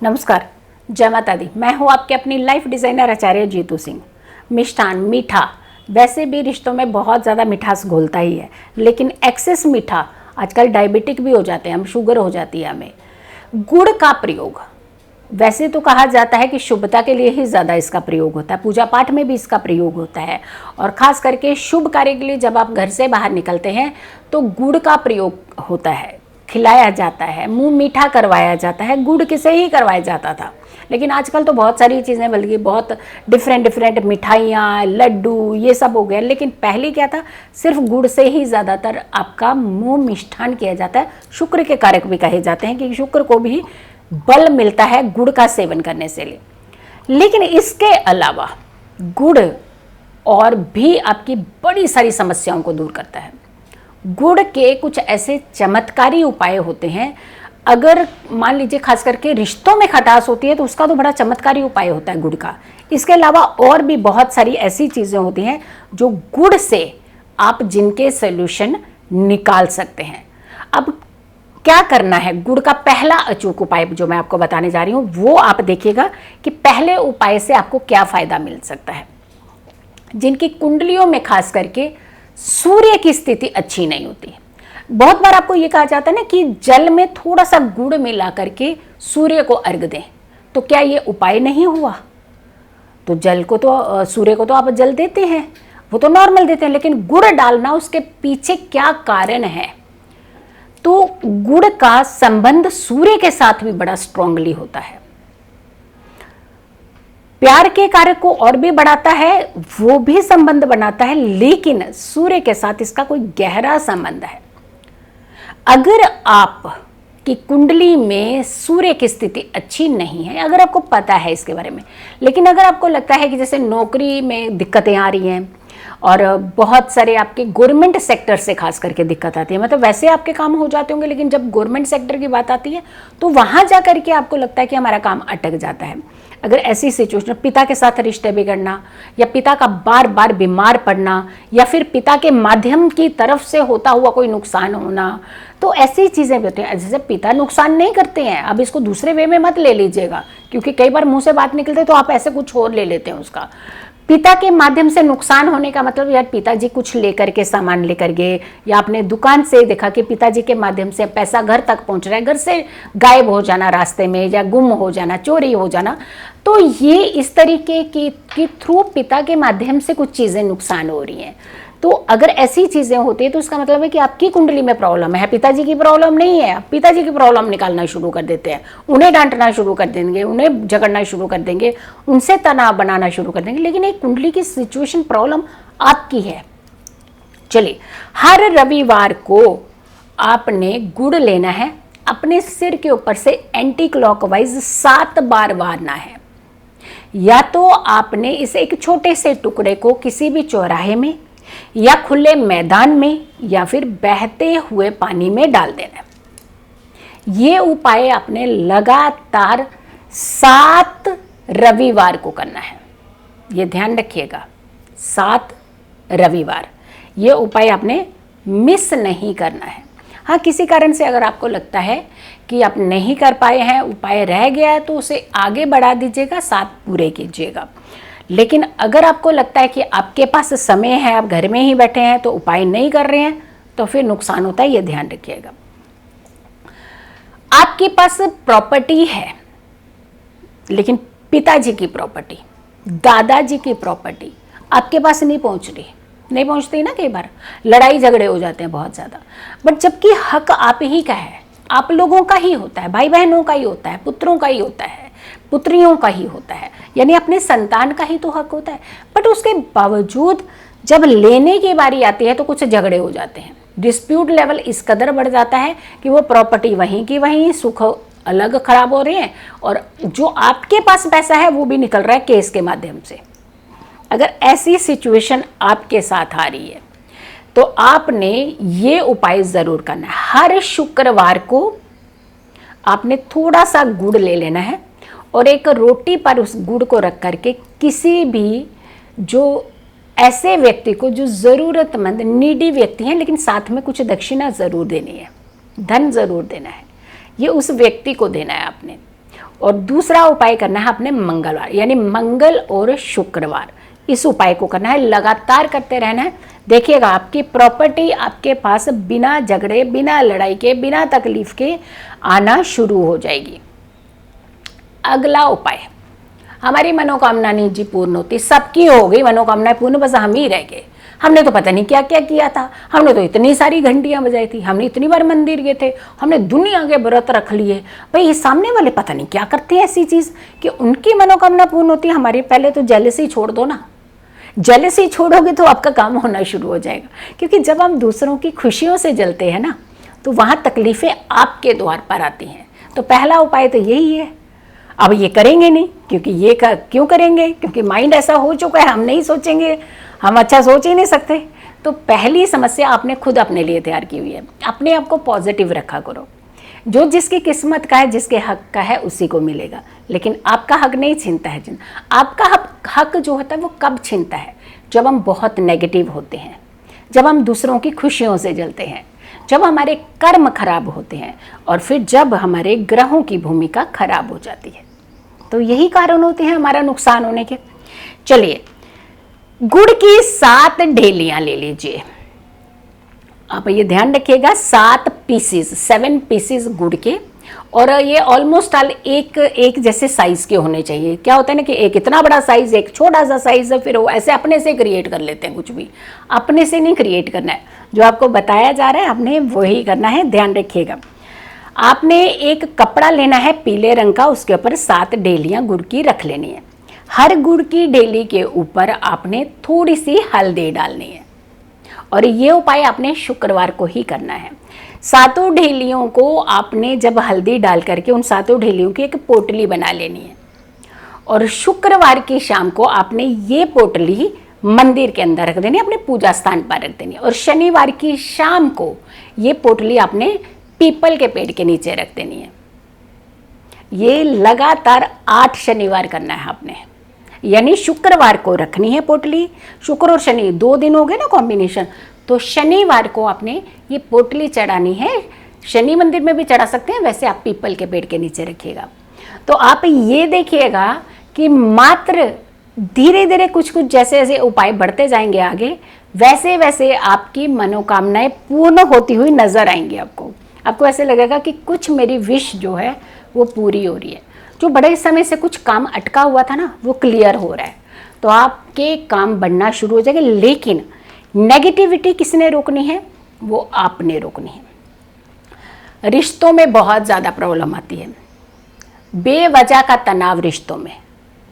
नमस्कार, जय माता दी। मैं हूँ आपके अपनी लाइफ डिज़ाइनर आचार्य जीतू सिंह। मिष्ठान मीठा वैसे भी रिश्तों में बहुत ज़्यादा मिठास घोलता ही है, लेकिन एक्सेस मीठा आजकल डायबिटिक भी हो जाते हैं हम, शुगर हो जाती है हमें। गुड़ का प्रयोग वैसे तो कहा जाता है कि शुभता के लिए ही ज़्यादा इसका प्रयोग होता है, पूजा पाठ में भी इसका प्रयोग होता है, और ख़ास करके शुभ कार्य के लिए जब आप घर से बाहर निकलते हैं तो गुड़ का प्रयोग होता है, खिलाया जाता है, मुंह मीठा करवाया जाता है। गुड़ किसे ही करवाया जाता था, लेकिन आजकल तो बहुत सारी चीज़ें बल्कि बहुत डिफरेंट मिठाइयाँ, लड्डू, ये सब हो गए। लेकिन पहले क्या था, सिर्फ गुड़ से ही ज़्यादातर आपका मुंह मिष्ठान किया जाता है। शुक्र के कारक भी कहे जाते हैं कि शुक्र को भी बल मिलता है गुड़ का सेवन करने से। लेकिन इसके अलावा गुड़ और भी आपकी बड़ी सारी समस्याओं को दूर करता है। गुड़ के कुछ ऐसे चमत्कारी उपाय होते हैं, अगर मान लीजिए खास करके रिश्तों में खटास होती है तो उसका तो बड़ा चमत्कारी उपाय होता है गुड़ का। इसके अलावा और भी बहुत सारी ऐसी चीज़ें होती हैं जो गुड़ से आप जिनके सॉल्यूशन निकाल सकते हैं। अब क्या करना है, गुड़ का पहला अचूक उपाय जो मैं आपको बताने जा रही हूँ वो आप देखिएगा कि पहले उपाय से आपको क्या फ़ायदा मिल सकता है। जिनकी कुंडलियों में खास करके सूर्य की स्थिति अच्छी नहीं होती, बहुत बार आपको ये कहा जाता है ना कि जल में थोड़ा सा गुड़ मिला करके सूर्य को अर्घ दें, तो क्या ये उपाय नहीं हुआ? तो जल को तो सूर्य को तो आप जल देते हैं, वो तो नॉर्मल देते हैं, लेकिन गुड़ डालना उसके पीछे क्या कारण है? तो गुड़ का संबंध सूर्य के साथ भी बड़ा स्ट्रांगली होता है, प्यार के कारक को और भी बढ़ाता है, वो भी संबंध बनाता है, लेकिन सूर्य के साथ इसका कोई गहरा संबंध है। अगर आप की कुंडली में सूर्य की स्थिति अच्छी नहीं है, अगर आपको पता है इसके बारे में, लेकिन अगर आपको लगता है कि जैसे नौकरी में दिक्कतें आ रही हैं और बहुत सारे आपके गवर्नमेंट सेक्टर से खास करके दिक्कत आती है, मतलब वैसे आपके काम हो जाते होंगे, लेकिन जब गवर्नमेंट सेक्टर की बात आती है तो वहाँ जा करके आपको लगता है कि हमारा काम अटक जाता है। अगर ऐसी सिचुएशन, पिता के साथ रिश्ते बिगड़ना, या पिता का बार बार बीमार पड़ना, या फिर पिता के माध्यम की तरफ से होता हुआ कोई नुकसान होना, तो ऐसी चीज़ें भी होती हैं। जैसे पिता नुकसान नहीं करते हैं, अब इसको दूसरे वे में मत ले लीजिएगा, क्योंकि कई बार मुंह से बात निकलते तो आप ऐसे कुछ और ले लेते हैं उसका। पिता के माध्यम से नुकसान होने का मतलब यार पिताजी कुछ लेकर के सामान लेकर गए, या आपने दुकान से देखा कि पिताजी के माध्यम से पैसा घर तक पहुंच रहा है, घर से गायब हो जाना रास्ते में, या गुम हो जाना, चोरी हो जाना, तो ये इस तरीके की थ्रू पिता के माध्यम से कुछ चीज़ें नुकसान हो रही हैं। तो अगर ऐसी चीज़ें होती है तो इसका मतलब है कि आपकी कुंडली में प्रॉब्लम है, पिताजी की प्रॉब्लम नहीं है। आप पिताजी की प्रॉब्लम निकालना शुरू कर देते हैं, उन्हें डांटना शुरू कर देंगे, उन्हें झगड़ना शुरू कर देंगे, उनसे तनाव बनाना शुरू कर देंगे, लेकिन एक कुंडली की सिचुएशन प्रॉब्लम आपकी है। चलिए, हर रविवार को आपने गुड़ लेना है, अपने सिर के ऊपर से एंटी क्लॉकवाइज 7 बार वारना है। या तो आपने इसे एक छोटे से टुकड़े को किसी भी चौराहे में या खुले मैदान में या फिर बहते हुए पानी में डाल देना है। ये उपाय आपने लगातार 7 रविवार को करना है, ये ध्यान रखिएगा, 7 रविवार ये उपाय आपने मिस नहीं करना है। हाँ, किसी कारण से अगर आपको लगता है कि आप नहीं कर पाए हैं, उपाय रह गया है, तो उसे आगे बढ़ा दीजिएगा, 7 पूरे कीजिएगा। लेकिन अगर आपको लगता है कि आपके पास समय है, आप घर में ही बैठे हैं तो उपाय नहीं कर रहे हैं, तो फिर नुकसान होता है, ये ध्यान रखिएगा। आपके पास प्रॉपर्टी है, लेकिन पिताजी की प्रॉपर्टी, दादाजी की प्रॉपर्टी आपके पास नहीं पहुंचती ना, कई बार लड़ाई झगड़े हो जाते हैं बहुत ज़्यादा। बट जबकि हक आप ही का है, आप लोगों का ही होता है, भाई बहनों का ही होता है, पुत्रों का ही होता है, पुत्रियों का ही होता है, यानी अपने संतान का ही तो हक होता है। बट उसके बावजूद जब लेने की बारी आती है तो कुछ झगड़े हो जाते हैं, डिस्प्यूट लेवल इस कदर बढ़ जाता है कि वो प्रॉपर्टी वहीं की वहीं, सुख अलग खराब हो रहे हैं, और जो आपके पास पैसा है वो भी निकल रहा है केस के माध्यम से। अगर ऐसी सिचुएशन आपके साथ आ रही है तो आपने ये उपाय ज़रूर करना है। हर शुक्रवार को आपने थोड़ा सा गुड़ ले लेना है और एक रोटी पर उस गुड़ को रख करके किसी भी जो ऐसे व्यक्ति को जो ज़रूरतमंद नीडी व्यक्ति हैं, लेकिन साथ में कुछ दक्षिणा ज़रूर देनी है, धन ज़रूर देना है, ये उस व्यक्ति को देना है आपने। और दूसरा उपाय करना है अपने मंगलवार, यानी मंगल और शुक्रवार। इस उपाय को करना है, लगातार करते रहना है। देखिएगा आपकी प्रॉपर्टी आपके पास बिना झगड़े, बिना लड़ाई के, बिना तकलीफ के आना शुरू हो जाएगी। अगला उपाय, हमारी मनोकामना नहीं जी पूर्ण होती, सबकी हो गई मनोकामना पूर्ण, बस हम ही रह गए। हमने तो पता नहीं क्या क्या किया था, हमने तो इतनी सारी घंटियां बजाई थी, हमने इतनी बार मंदिर गए थे, हमने दुनिया के व्रत रख लिए। भाई ये सामने वाले पता नहीं क्या करते हैं ऐसी चीज कि उनकी मनोकामना पूर्ण होती है, हमारी पहले तो जेलसी छोड़ दो ना। जेलसी छोड़ोगे तो आपका काम होना शुरू हो जाएगा, क्योंकि जब हम दूसरों की खुशियों से जलते हैं ना, तो वहां तकलीफें आपके द्वार पर आती हैं। तो पहला उपाय तो यही है। अब ये करेंगे नहीं, क्योंकि ये क्यों करेंगे, क्योंकि माइंड ऐसा हो चुका है, हम नहीं सोचेंगे, हम अच्छा सोच ही नहीं सकते। तो पहली समस्या आपने खुद अपने लिए तैयार की हुई है। अपने आप को पॉजिटिव रखा करो। जो जिसकी किस्मत का है, जिसके हक का है, उसी को मिलेगा, लेकिन आपका हक नहीं छीनता है। जिन आपका हक जो होता है वो कब छीनता है, जब हम बहुत नेगेटिव होते हैं, जब हम दूसरों की खुशियों से जलते हैं, जब हमारे कर्म खराब होते हैं, और फिर जब हमारे ग्रहों की भूमिका खराब हो जाती है। तो यही कारण होते हैं हमारा नुकसान होने के। चलिए, गुड़ की 7 ढेलियां ले लीजिए। आप ये ध्यान रखिएगा, 7 पीसेस गुड़ के, और ये ऑलमोस्ट एक जैसे साइज के होने चाहिए। क्या होता है ना कि एक इतना बड़ा साइज, एक छोटा सा साइज है, फिर वो ऐसे अपने से क्रिएट कर लेते हैं। कुछ भी अपने से नहीं क्रिएट करना है, जो आपको बताया जा रहा है आपने वही करना है, ध्यान रखिएगा। आपने एक कपड़ा लेना है पीले रंग का, उसके ऊपर 7 ढेलियां गुड़ की रख लेनी है। हर गुड़ की ढेली के ऊपर आपने थोड़ी सी हल्दी डालनी है, और ये उपाय आपने शुक्रवार को ही करना है। 7 ढेलियों को आपने जब हल्दी डाल करके उन 7 ढेलियों की एक पोटली बना लेनी है, और शुक्रवार की शाम को आपने ये पोटली मंदिर के अंदर रख देनी है, अपने पूजा स्थान पर रख देनी है। और शनिवार की शाम को ये पोटली आपने पीपल के पेड़ के नीचे रख देनी है। ये लगातार 8 शनिवार करना है आपने, यानी शुक्रवार को रखनी है पोटली। शुक्र और शनि 2 दिन हो गए ना कॉम्बिनेशन, तो शनिवार को आपने ये पोटली चढ़ानी है। शनि मंदिर में भी चढ़ा सकते हैं, वैसे आप पीपल के पेड़ के नीचे रखिएगा। तो आप ये देखिएगा कि मात्र धीरे धीरे कुछ कुछ जैसे जैसे उपाय बढ़ते जाएंगे आगे, वैसे वैसे आपकी मनोकामनाएं पूर्ण होती हुई नजर आएंगी। आपको ऐसे लगेगा कि कुछ मेरी विश जो है वो पूरी हो रही है। जो बड़े समय से कुछ काम अटका हुआ था ना, वो क्लियर हो रहा है। तो आपके काम बनना शुरू हो जाएंगे। लेकिन नेगेटिविटी किसने रोकनी है? वो आपने रोकनी है। रिश्तों में बहुत ज़्यादा प्रॉब्लम आती है, बेवजह का तनाव रिश्तों में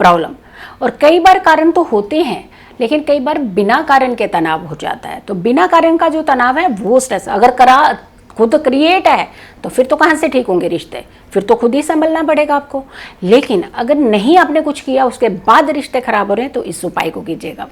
प्रॉब्लम, और कई बार कारण तो होते हैं, लेकिन कई बार बिना कारण के तनाव हो जाता है। तो बिना कारण का जो तनाव है वो स्ट्रेस अगर खुद क्रिएट है, तो फिर तो कहाँ से ठीक होंगे रिश्ते, फिर तो खुद ही संभलना पड़ेगा आपको। लेकिन अगर नहीं आपने कुछ किया, उसके बाद रिश्ते खराब हो रहे हैं, तो इस उपाय को कीजिएगा।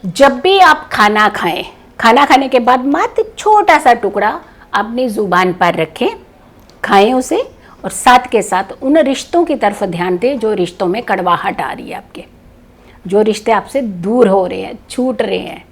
जब भी आप खाना खाएं, खाना खाने के बाद मात्र छोटा सा टुकड़ा अपनी जुबान पर रखें, खाएं उसे, और साथ के साथ उन रिश्तों की तरफ ध्यान दें जो रिश्तों में कड़वाहट आ रही है आपके, जो रिश्ते आपसे दूर हो रहे हैं, छूट रहे हैं।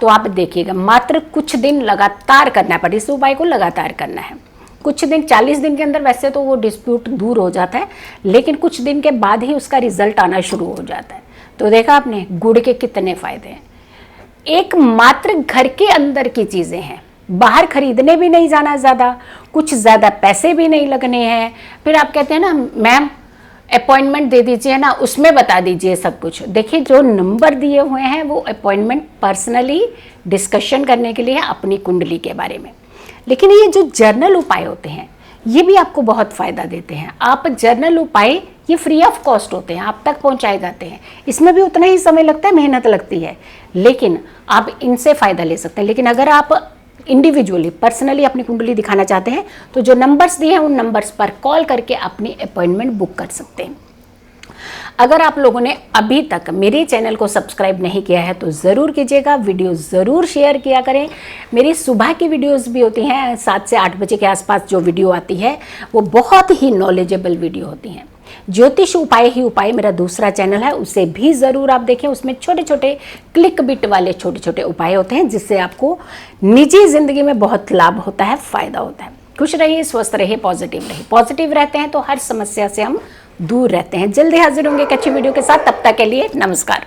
तो आप देखिएगा, मात्र कुछ दिन लगातार करना पड़े, इस उपाय को लगातार करना है। कुछ दिन, 40 दिन के अंदर वैसे तो वो डिस्प्यूट दूर हो जाता है, लेकिन कुछ दिन के बाद ही उसका रिजल्ट आना शुरू हो जाता है। तो देखा आपने गुड़ के कितने फायदे हैं। एक मात्र घर के अंदर की चीज़ें हैं, बाहर खरीदने भी नहीं जाना, ज़्यादा कुछ ज़्यादा पैसे भी नहीं लगने हैं। फिर आप कहते हैं ना मैम अपॉइंटमेंट दे दीजिए ना, उसमें बता दीजिए सब कुछ। देखिए जो नंबर दिए हुए हैं वो अपॉइंटमेंट पर्सनली डिस्कशन करने के लिए है अपनी कुंडली के बारे में। लेकिन ये जो जर्नल उपाय होते हैं ये भी आपको बहुत फ़ायदा देते हैं। आप जर्नल उपाय ये फ्री ऑफ कॉस्ट होते हैं, आप तक पहुंचाए जाते हैं। इसमें भी उतना ही समय लगता है, मेहनत लगती है, लेकिन आप इनसे फ़ायदा ले सकते हैं। लेकिन अगर आप इंडिविजुअली पर्सनली अपनी कुंडली दिखाना चाहते हैं, तो जो नंबर्स दिए हैं उन नंबर्स पर कॉल करके अपनी अपॉइंटमेंट बुक कर सकते हैं। अगर आप लोगों ने अभी तक मेरे चैनल को सब्सक्राइब नहीं किया है तो ज़रूर कीजिएगा, वीडियो ज़रूर शेयर किया करें। मेरी सुबह की वीडियोस भी होती हैं, 7 से 8 बजे के आसपास जो वीडियो आती है वो बहुत ही नॉलेजेबल वीडियो होती हैं। ज्योतिष उपाय ही उपाय मेरा दूसरा चैनल है, उसे भी ज़रूर आप देखें। उसमें छोटे छोटे क्लिक बिट वाले छोटे छोटे उपाय होते हैं, जिससे आपको निजी ज़िंदगी में बहुत लाभ होता है, फ़ायदा होता है। खुश रहिए, स्वस्थ रहिए, पॉजिटिव रहिए। पॉजिटिव रहते हैं तो हर समस्या से हम दूर रहते हैं। जल्दी हाजिर होंगे एक अच्छी वीडियो के साथ, तब तक के लिए नमस्कार।